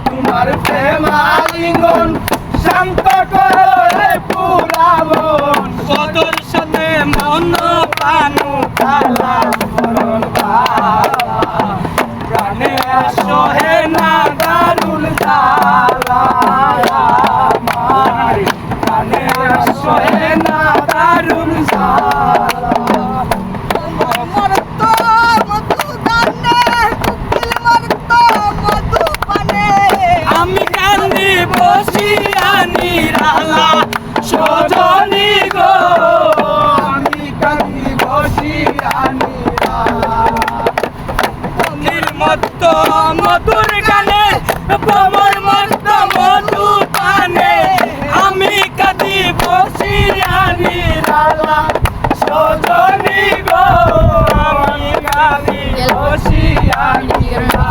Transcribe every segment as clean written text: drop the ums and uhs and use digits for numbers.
তোমার প্রেমালিঙ্গন শান্ত করো রে পুরাবন কদর সাথে মন পানু তালা মরণ প্রাণে আসো হে না দারুল তালা আমার প্রাণে আসো হে না দারুল তালা সজনী গো আমি কান্দি বসিয়া নির্মত্ত মধুর গানে প্রবর মত্ত মধু পানে আমি কাঁদি বসিয়া নিরালা সজনী গো আমি কাঁদি বসিয়া নিরালা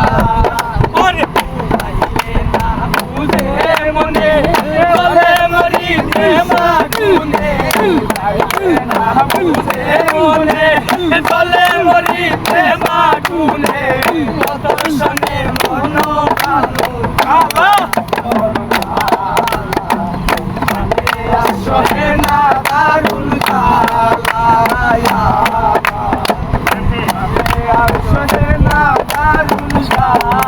মনে বলে মরিতে মাগুনে না বুঝে মনে বলে মরিতে মাগুনে দর্শনে মন ভালো কালা আসে না দারুল কালা আসে না দারুল কালা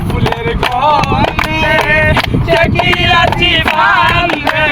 ফুলের গন্ধে চেকিয়াছি বান্ধে